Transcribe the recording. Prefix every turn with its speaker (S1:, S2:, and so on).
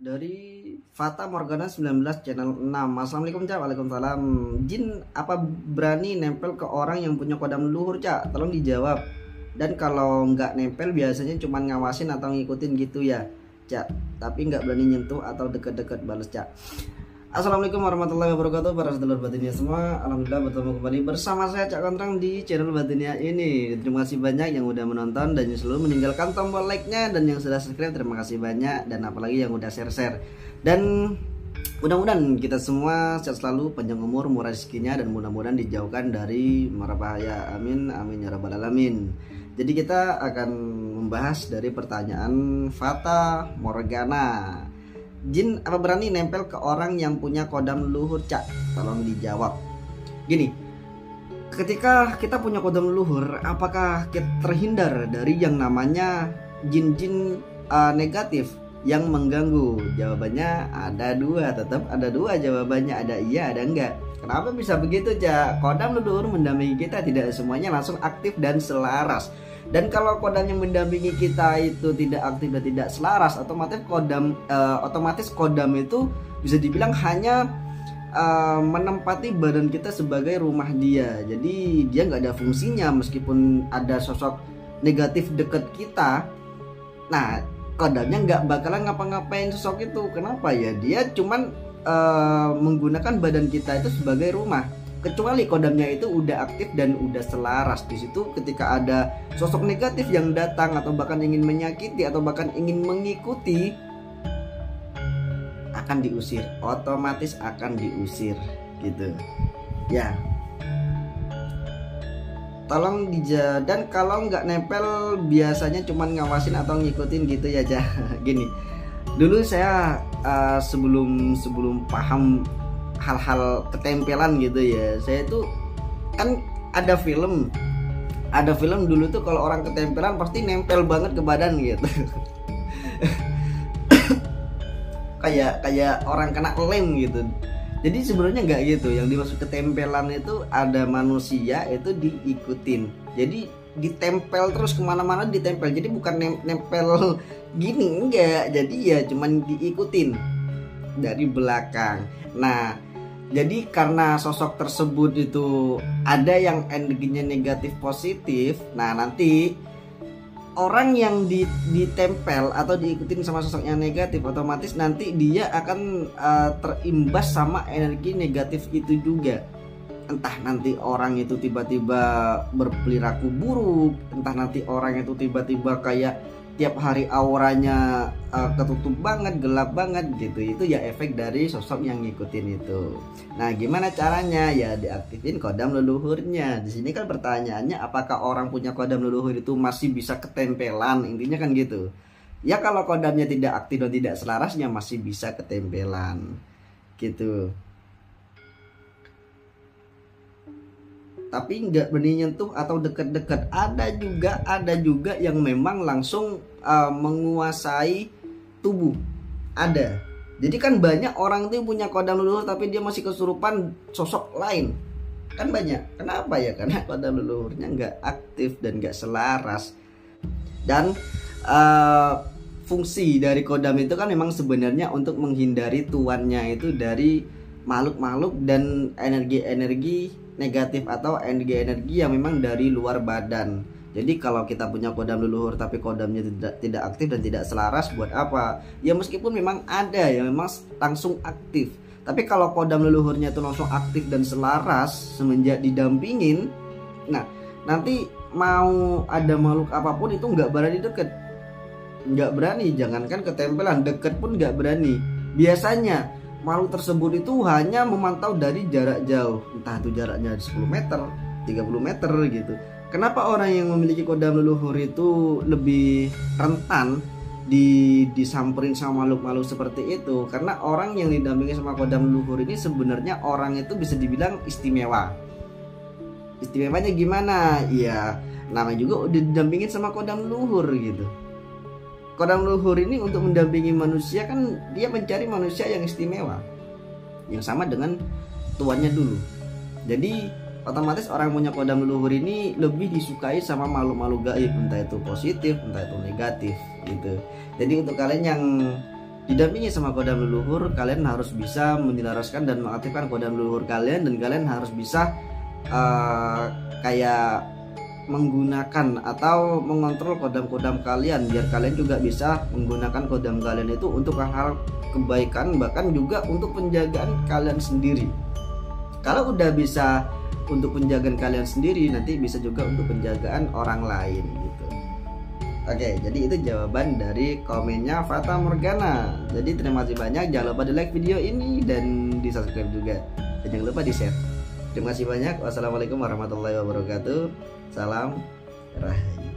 S1: Dari Fata Morgana 19 channel 6. Assalamualaikum Cak. Waalaikumsalam. Jin apa berani nempel ke orang yang punya kodam leluhur Cak? Tolong dijawab. Dan kalau nggak nempel biasanya cuma ngawasin atau ngikutin gitu ya Cak, tapi nggak berani nyentuh atau deket-deket balas Cak. Assalamualaikum warahmatollahi wabarakatuh para sedulur batinia semua. Alhamdulillah bertemu kembali bersama saya Cak Kontrang di channel Batinia ini. Terima kasih banyak yang udah menonton dan yang selalu meninggalkan tombol like-nya, dan yang sudah subscribe terima kasih banyak, dan apalagi yang udah share-share. Dan mudah-mudahan kita semua sehat selalu, panjang umur, murah rezekinya, dan mudah-mudahan dijauhkan dari mara bahaya. Amin amin ya rabbal alamin. Jadi kita akan membahas dari pertanyaan Fata Morgana. Jin apa berani nempel ke orang yang punya kodam leluhur Cak? Tolong dijawab. Gini, ketika kita punya kodam leluhur, apakah kita terhindar dari yang namanya jin-jin negatif yang mengganggu? Jawabannya ada dua, tetap ada dua jawabannya, ada iya ada enggak. Kenapa bisa begitu Cak? Kodam leluhur mendampingi kita tidak semuanya langsung aktif dan selaras. Dan kalau kodam yang mendampingi kita itu tidak aktif dan tidak selaras, otomatis kodam itu bisa dibilang hanya menempati badan kita sebagai rumah dia. Jadi dia nggak ada fungsinya meskipun ada sosok negatif dekat kita. Nah, kodamnya nggak bakalan ngapa-ngapain sosok itu. Kenapa ya? Dia cuman menggunakan badan kita itu sebagai rumah. Kecuali kodamnya itu udah aktif dan udah selaras. Di situ ketika ada sosok negatif yang datang atau bahkan ingin menyakiti atau bahkan ingin mengikuti, akan diusir, otomatis akan diusir gitu ya. Tolong dan kalau nggak nempel biasanya cuman ngawasin atau ngikutin gitu ya Jah. Gini, dulu saya sebelum paham hal-hal ketempelan gitu ya, saya tuh kan ada film dulu tuh kalau orang ketempelan pasti nempel banget ke badan gitu. kayak orang kena lem gitu. Jadi sebenarnya nggak gitu. Yang dimaksud ketempelan itu ada manusia itu diikutin. Jadi ditempel terus kemana-mana ditempel. Jadi bukan nempel gini, enggak. Jadi ya cuman diikutin dari belakang. Nah, jadi karena sosok tersebut itu ada yang energinya negatif positif, nah nanti orang yang ditempel atau diikutin sama sosok yang negatif, otomatis nanti dia akan terimbas sama energi negatif itu juga. Entah nanti orang itu tiba-tiba berperilaku buruk, entah nanti orang itu tiba-tiba kayak tiap hari auranya ketutup banget, gelap banget gitu. Itu ya efek dari sosok yang ngikutin itu. Nah, gimana caranya? Ya diaktifin kodam leluhurnya. Di sini kan pertanyaannya, apakah orang punya kodam leluhur itu masih bisa ketempelan? Intinya kan gitu. Ya kalau kodamnya tidak aktif dan tidak selarasnya masih bisa ketempelan. Gitu. Tapi nggak berani nyentuh atau deket-deket. Ada juga yang memang langsung menguasai tubuh. Ada. Jadi kan banyak orang tuh punya kodam leluhur tapi dia masih kesurupan sosok lain. Kan banyak. Kenapa ya? Karena kodam leluhurnya nggak aktif dan nggak selaras. Dan fungsi dari kodam itu kan memang sebenarnya untuk menghindari tuannya itu dari makhluk-makhluk dan energi-energi negatif atau energi-energi yang memang dari luar badan. Jadi kalau kita punya kodam leluhur tapi kodamnya tidak aktif dan tidak selaras, buat apa? Ya meskipun memang ada yang memang langsung aktif, tapi kalau kodam leluhurnya itu langsung aktif dan selaras semenjak didampingin, nah nanti mau ada makhluk apapun itu nggak berani deket, nggak berani. Jangankan ketempelan, deket pun nggak berani. Biasanya makhluk tersebut itu hanya memantau dari jarak jauh, entah itu jaraknya 10 meter, 30 meter gitu. Kenapa orang yang memiliki kodam leluhur itu lebih rentan disamperin sama makhluk-makhluk seperti itu? Karena orang yang didampingi sama kodam leluhur ini sebenarnya orang itu bisa dibilang istimewa. Istimewanya gimana? Ya namanya juga udah didampingin sama kodam leluhur gitu. Kodam leluhur ini untuk mendampingi manusia kan dia mencari manusia yang istimewa, yang sama dengan tuannya dulu. Jadi otomatis orang punya kodam leluhur ini lebih disukai sama makhluk-makhluk gaib, entah itu positif, entah itu negatif gitu. Jadi untuk kalian yang didampingi sama kodam leluhur, kalian harus bisa menyelaraskan dan mengaktifkan kodam leluhur kalian, dan kalian harus bisa kayak menggunakan atau mengontrol kodam-kodam kalian biar kalian juga bisa menggunakan kodam kalian itu untuk hal-hal kebaikan, bahkan juga untuk penjagaan kalian sendiri. Kalau udah bisa untuk penjagaan kalian sendiri, nanti bisa juga untuk penjagaan orang lain gitu. Oke, jadi itu jawaban dari komennya Fata Morgana. Jadi terima kasih banyak, jangan lupa di like video ini dan di subscribe juga, dan jangan lupa di share. Terima kasih banyak. Wassalamualaikum warahmatullahi wabarakatuh. Salam Rahayu.